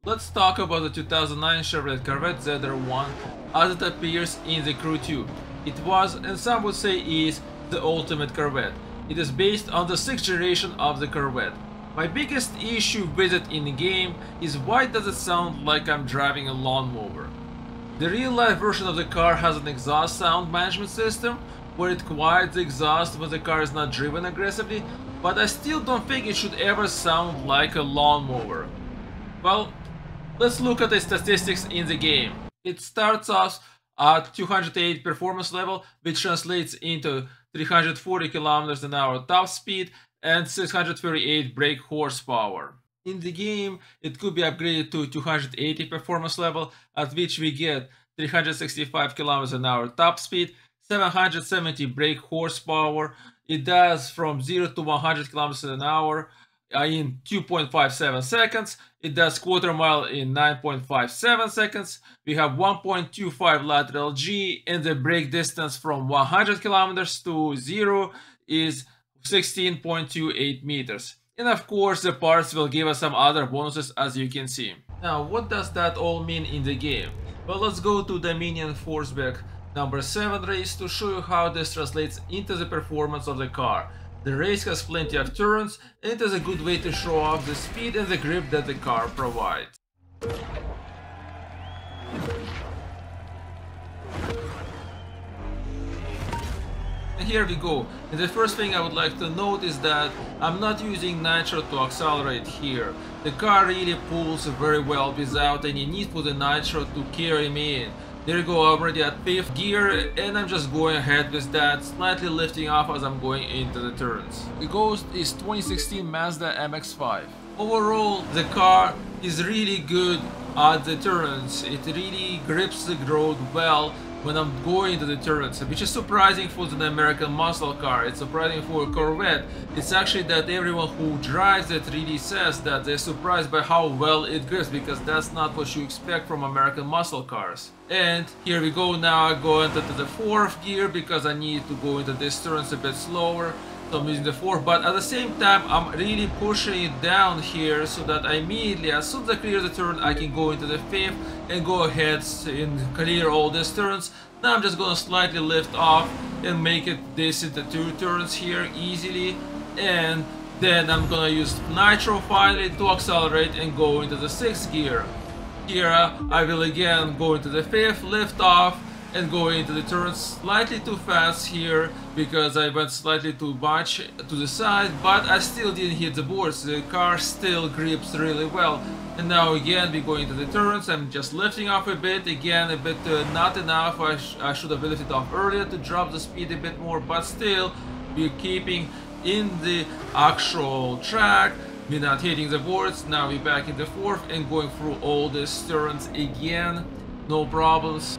Let's talk about the 2009 Chevrolet Corvette ZR1 as it appears in the Crew 2. It was, and some would say is, the ultimate Corvette. It is based on the 6th generation of the Corvette. My biggest issue with it in the game is why does it sound like I'm driving a lawnmower. The real-life version of the car has an exhaust sound management system where it quiets the exhaust when the car is not driven aggressively, but I still don't think it should ever sound like a lawnmower. Well, let's look at the statistics in the game. It starts off at 208 performance level, which translates into 340 km an hour top speed and 638 brake horsepower. In the game, it could be upgraded to 280 performance level, at which we get 365 km an hour top speed, 770 brake horsepower. It does from 0 to 100 km an hour in 2.57 seconds. It does quarter mile in 9.57 seconds. We have 1.25 lateral G, and the brake distance from 100 kilometers to 0 is 16.28 meters. And of course the parts will give us some other bonuses, as you can see. Now what does that all mean in the game? Well, let's go to Dominion Forceback number 7 race to show you how this translates into the performance of the car. The race has plenty of turns, and it is a good way to show off the speed and the grip that the car provides. And here we go. And the first thing I would like to note is that I'm not using nitro to accelerate here. The car really pulls very well without any need for the nitro to carry me in. There you go, already at 5th gear, and I'm just going ahead with that, slightly lifting off as I'm going into the turns. The Ghost is 2016 Mazda MX-5. Overall, the car is really good at the turns. It really grips the road well when I'm going to the turns, which is surprising for an American muscle car. It's surprising for a Corvette. It's actually that everyone who drives it really says that they're surprised by how well it grips, because that's not what you expect from American muscle cars. And here we go. Now I go into the 4th gear because I need to go into these turns a bit slower. So I'm using the 4th, but at the same time I'm really pushing it down here so that I immediately, as soon as I clear the turn, I can go into the 5th and go ahead and clear all these turns. Now I'm just gonna slightly lift off and make it this into 2 turns here easily, and then I'm gonna use nitro finally to accelerate and go into the 6th gear. Here I will again go into the 5th, lift off, and go into the turns slightly too fast here because I went slightly too much to the side, but I still didn't hit the boards. The car still grips really well. And now again we go into the turns. I'm just lifting off a bit, again a bit not enough. I should have lifted off earlier to drop the speed a bit more, but still we're keeping in the actual track. We're not hitting the boards. Now we're back in the 4th and going through all these turns again, no problems.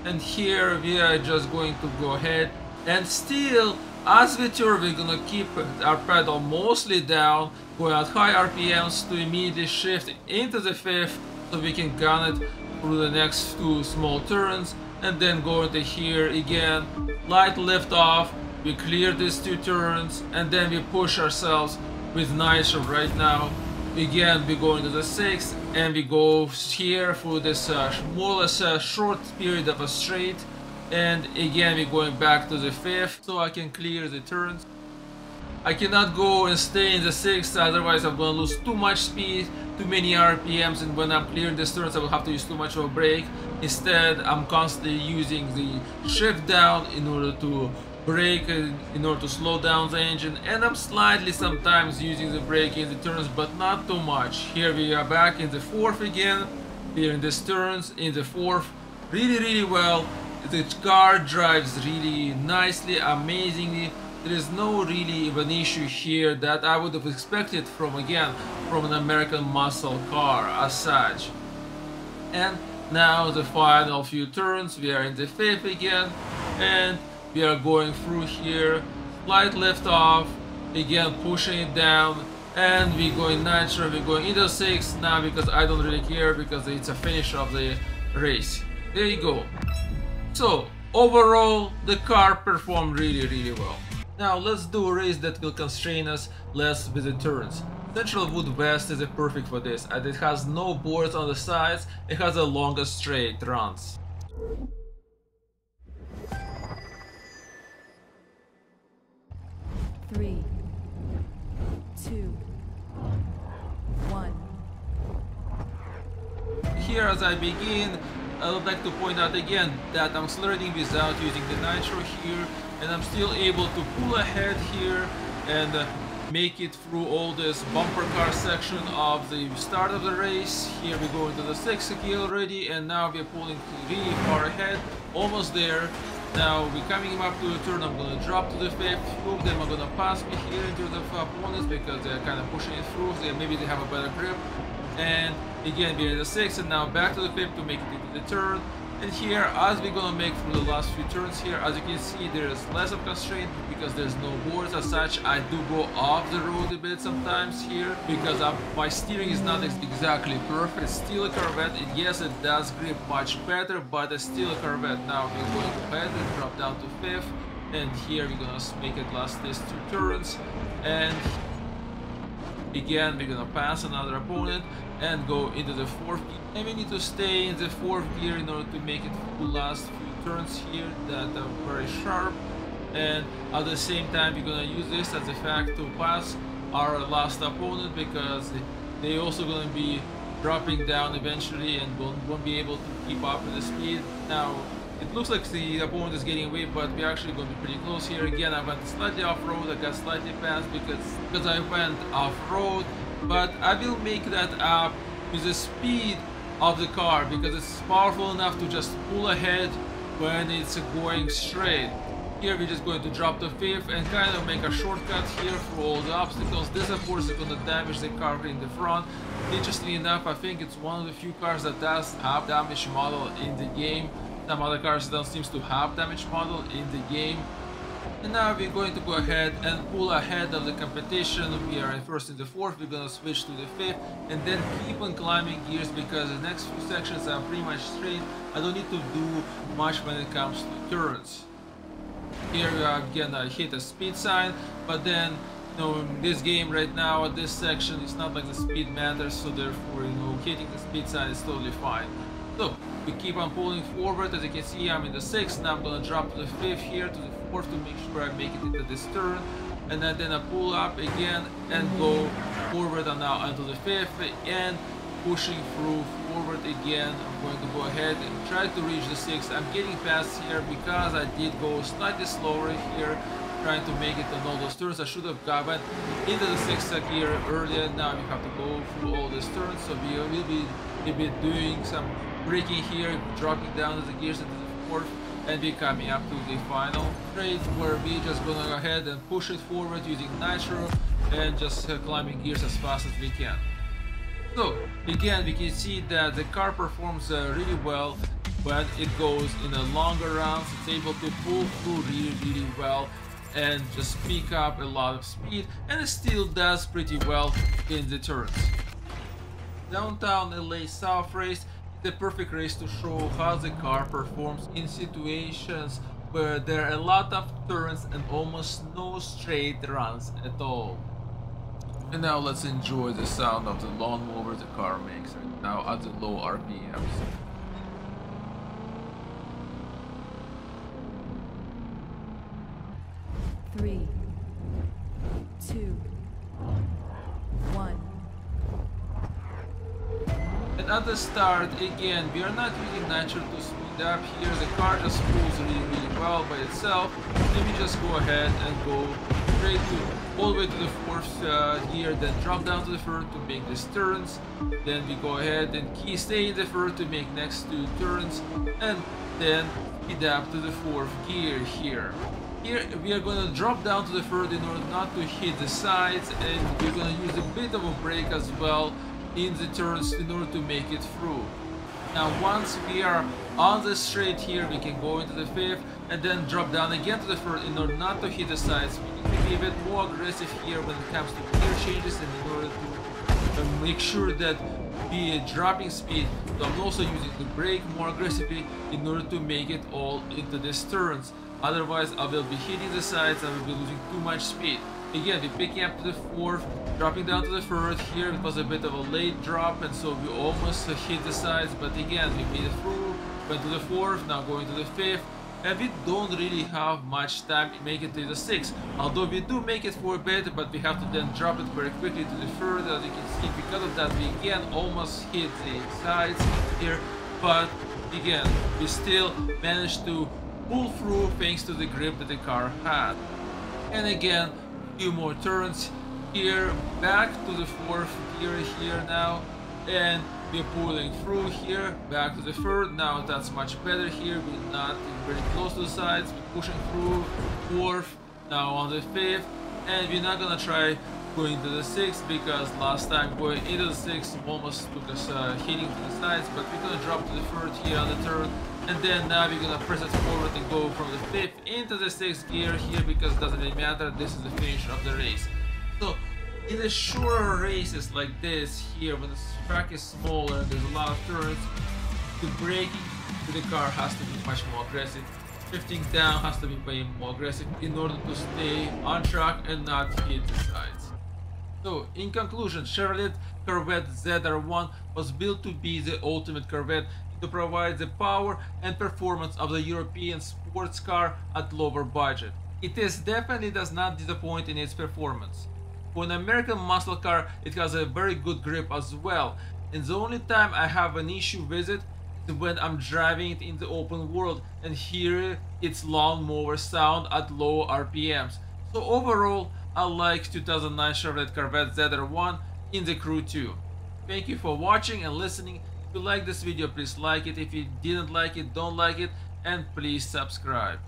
And here we are just going to go ahead and still, as we turn, we're gonna keep our pedal mostly down, going at high RPMs to immediately shift into the 5th so we can gun it through the next 2 small turns, and then go into here again, light lift off, we clear these 2 turns, and then we push ourselves with nitro right now. Again we go into the 6th and we go here for this more or less short period of a straight, and again we're going back to the 5th so I can clear the turns. I cannot go and stay in the 6th, otherwise I'm gonna lose too much speed, too many RPMs, and when I'm clearing these turns I will have to use too much of a brake. Instead I'm constantly using the shift down in order to brake, in order to slow down the engine, and I'm slightly sometimes using the brake in the turns, but not too much. Here we are back in the 4th again, here in these turns in the 4th, really well. The car drives really nicely, amazingly. There is no really of an issue here that I would have expected from an American muscle car as such. And now the final few turns, we are in the 5th again, and we are going through here, slight lift off, again pushing it down, and we're going nitro, we're going into 6th now because I don't really care because it's a finish of the race. There you go. So overall the car performed really well. Now let's do a race that will constrain us less with the turns. Natural wood vest is perfect for this, and it has no boards on the sides. It has the longest straight runs. Three, two, one. Here, as I begin, I would like to point out again that I'm accelerating without using the nitro here, and I'm still able to pull ahead here and make it through all this bumper car section of the start of the race. Here we go into the 6th gear already, and now we're pulling really far ahead, almost there. Now we're coming up to the turn. I'm gonna drop to the 5th. Few of them are gonna pass me here into the opponents because they're kind of pushing it through. Maybe they have a better grip. And again, we're in the 6th, and now back to the 5th to make it into the turn. And here, as we're gonna make through the last few turns here, as you can see, there's less of constraint because there's no boards as such. I do go off the road a bit sometimes here because my steering is not exactly perfect. It's still a Corvette. Yes, it does grip much better, but it's still a Corvette. Now we're going to ahead and drop down to 5th, and here we're gonna make it last these 2 turns. And again, we're gonna pass another opponent and go into the 4th gear. And we need to stay in the 4th gear in order to make it through the last few turns here that are very sharp. And at the same time, we're gonna use this as a fact to pass our last opponent because they also gonna be dropping down eventually and won't be able to keep up with the speed. Now, it looks like the opponent is getting away, but we're actually going to be pretty close here. Again, I went slightly off-road. I got slightly past because I went off-road, but I will make that up with the speed of the car because it's powerful enough to just pull ahead when it's going straight. Here we're just going to drop to 5th and kind of make a shortcut here through all the obstacles. This of course is going to damage the car in the front. Interestingly enough, I think it's one of the few cars that does have damage model in the game. Some other cars don't seem to have damage model in the game. And now we're going to go ahead and pull ahead of the competition. We are first in the 4th, we're gonna switch to the 5th and then keep on climbing gears because the next few sections are pretty much straight. I don't need to do much when it comes to turns. Here again I hit a speed sign, but then in this game right now at this section it's not like the speed matters, so therefore hitting the speed sign is totally fine. So we keep on pulling forward. As you can see, I'm in the 6th. Now I'm gonna drop to the 5th here to the 4th to make sure I make it into this turn, and then I pull up again and go forward and now onto the 5th and pushing through forward again. I'm going to go ahead and try to reach the 6th. I'm getting past here because I did go slightly slower here, trying to make it on all those turns. I should have gotten into the 6th gear earlier. Now we have to go through all these turns, so we will be doing some braking here, dropping down the gears into the 4th, and we're coming up to the final straight where we're just gonna go ahead and push it forward using nitro and just climbing gears as fast as we can. So again, we can see that the car performs really well when it goes in a longer rounds. It's able to pull through really well and just pick up a lot of speed, and it still does pretty well in the turns. Downtown LA South race, the perfect race to show how the car performs in situations where there are a lot of turns and almost no straight runs at all. And now let's enjoy the sound of the lawnmower the car makes right now at the low RPMs. Three, two, one. And at the start, again, we are not using nitro to speed up here. The car just pulls really well by itself. Then we just go ahead and go straight to all the way to the 4th gear, then drop down to the 3rd to make these turns. Then we go ahead and stay in the 3rd to make next 2 turns, and then speed up to the 4th gear here. Here we are going to drop down to the 3rd in order not to hit the sides, and we're going to use a bit of a brake as well in the turns in order to make it through. Now once we are on the straight here, we can go into the 5th and then drop down again to the 3rd in order not to hit the sides. We need to be a bit more aggressive here when it comes to gear changes, and in order to make sure that we are dropping speed. So I'm also using the brake more aggressively in order to make it all into these turns. Otherwise I will be hitting the sides and I will be losing too much speed. again, we're picking up to the 4th, dropping down to the 3rd. Here it was a bit of a late drop, and so we almost hit the sides, but again, we made it through, went to the 4th, now going to the 5th, and we don't really have much time to make it to the 6th, although we do make it for a bit, but we have to then drop it very quickly to the 3rd. As you can see, because of that, we again almost hit the sides here, but again, we still managed to pull through thanks to the grip that the car had. And again, few more turns here, back to the 4th gear here now, and we're pulling through here, back to the 3rd. Now that's much better here, we're not very close to the sides, we're pushing through 4th, now on the 5th, and we're not gonna try going to the 6th because last time going into the 6th almost took us hitting to the sides, but we're gonna drop to the 3rd here on the 3rd, and then now we're gonna press it forward and go from the 5th into the 6th gear here, because it doesn't really matter, this is the finish of the race. So in the shorter races like this here, when the track is smaller and there's a lot of turns, the braking to the car has to be much more aggressive. Shifting down has to be way more aggressive in order to stay on track and not hit the sides. So in conclusion, Cheverolet Corvette ZR1 was built to be the ultimate Corvette, to provide the power and performance of the European sports car at lower budget. It definitely does not disappoint in its performance. For an American muscle car, it has a very good grip as well, and the only time I have an issue with it is when I'm driving it in the open world and hear its lawnmower sound at low RPMs. So overall, I like 2009 Chevrolet Corvette ZR1 in the Crew 2. Thank you for watching and listening. If you like this video, please like it. If you didn't like it, don't like it, and please subscribe.